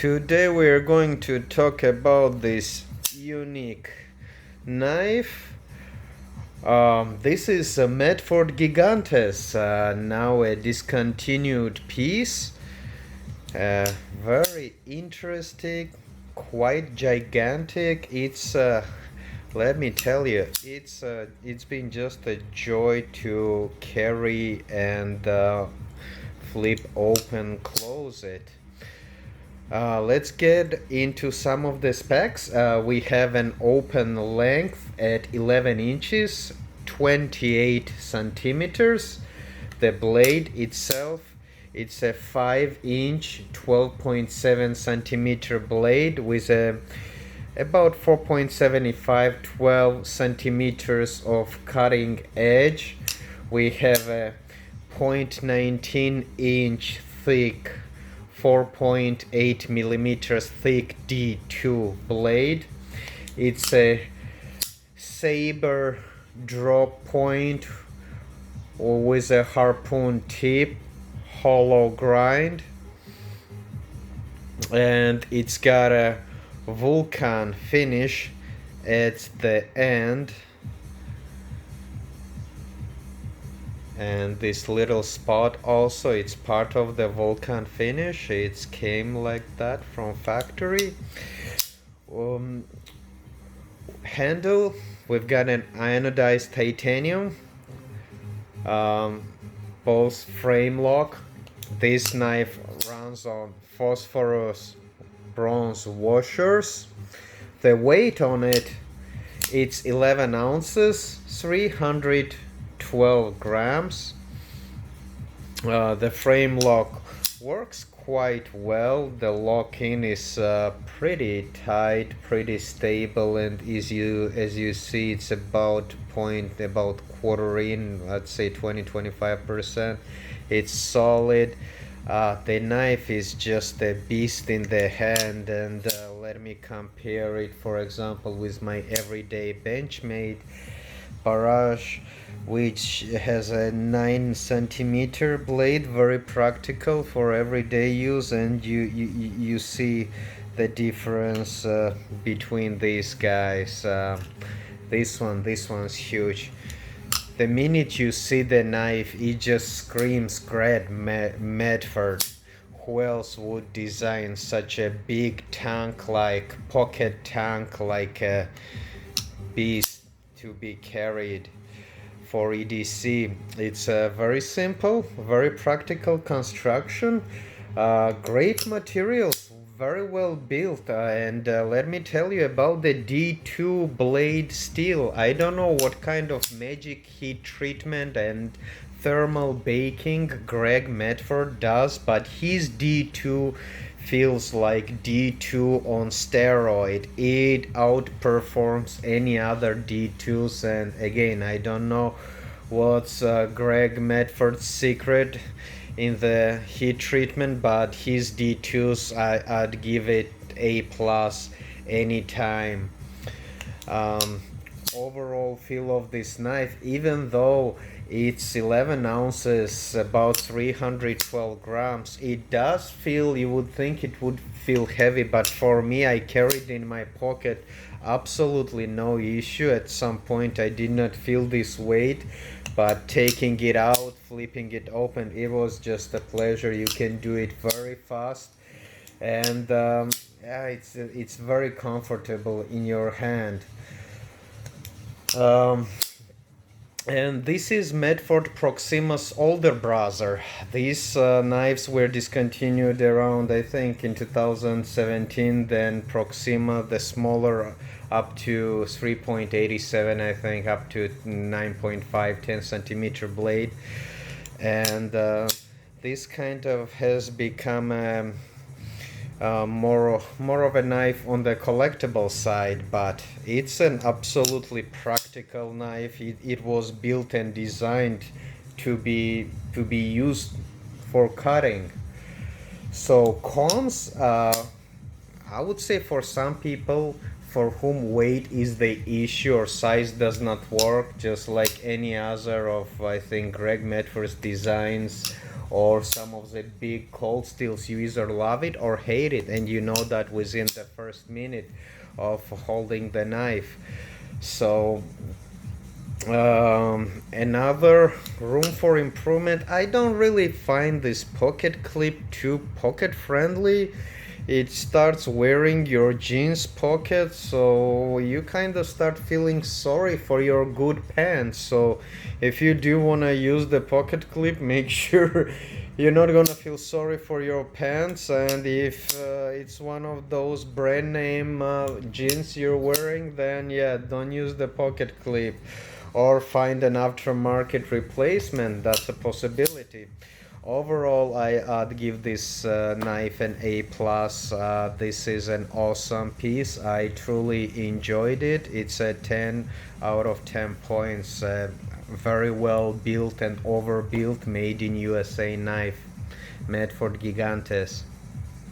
Today we are going to talk about this unique knife. This is a Medford Gigantes, now a discontinued piece. Very interesting, quite gigantic. It's let me tell you, it's been just a joy to carry and flip open, close it. Let's get into some of the specs. We have an open length at 11 inches, 28 centimeters. The blade itself, it's a 5-inch, 12.7 centimeter blade with about 4.75, 12 centimeters of cutting edge. We have a 0.19 inch thick, 4.8 millimeters thick D2 blade. It's a Saber drop point with a harpoon tip, hollow grind, and it's got a Vulcan finish at the end. And this little spot also, it's part of the Vulcan finish. It came like that from factory. Handle, we've got an anodized titanium, both frame lock. This knife runs on phosphorus bronze washers. The weight on it, it's 11 ounces, 312 grams. The frame lock works quite well. The lock-in is pretty tight, pretty stable, and as you see, it's about quarter in, I'd say 20-25%. It's solid. The knife is just a beast in the hand, and let me compare it, for example, with my everyday Benchmade Barrage, which has a 9 centimeter blade, very practical for everyday use, and you see the difference between these guys. This one's huge. The minute you see the knife, it just screams Greg Medford. Who else would design such a big tank, like pocket tank, like a beast to be carried for EDC? It's a very simple, very practical construction, great materials, very well built, and let me tell you about the D2 blade steel. I don't know what kind of magic heat treatment and thermal baking Greg Medford does, but his D2 feels like D2 on steroid. It outperforms any other D2s, and again, I don't know what's Greg Medford's secret in the heat treatment, but his D2s, I'd give it A+ anytime. Overall feel of this knife, even though it's 11 ounces, about 312 grams, it does feel, you would think it would feel heavy, but for me, I carried in my pocket, absolutely no issue. At some point I did not feel this weight, but taking it out, flipping it open, it was just a pleasure. You can do it very fast, and yeah, it's very comfortable in your hand. And this is Medford Proxima's older brother. These knives were discontinued around, I think, in 2017. Then Proxima, the smaller, up to 3.87, I think, up to 9.5, 10 centimeter blade. And this kind of has become more of a knife on the collectible side, but it's an absolutely practical knife. It was built and designed to be used for cutting. So cons, I would say, for some people for whom weight is the issue or size does not work, just like any other of, I think, Greg Medford's designs or some of the big cold steels, you either love it or hate it, and you know that within the first minute of holding the knife. So another room for improvement, I don't really find this pocket clip too pocket friendly. It starts wearing your jeans pocket, so you kind of start feeling sorry for your good pants. So if you do want to use the pocket clip, make sure you're not gonna feel sorry for your pants. And if it's one of those brand name jeans you're wearing, then yeah, don't use the pocket clip, or find an aftermarket replacement. That's a possibility. Overall, I'd give this knife an A plus. This is an awesome piece. I truly enjoyed it. It's a 10 out of 10 points. Very well built and overbuilt, made in USA knife. Medford Gigantes.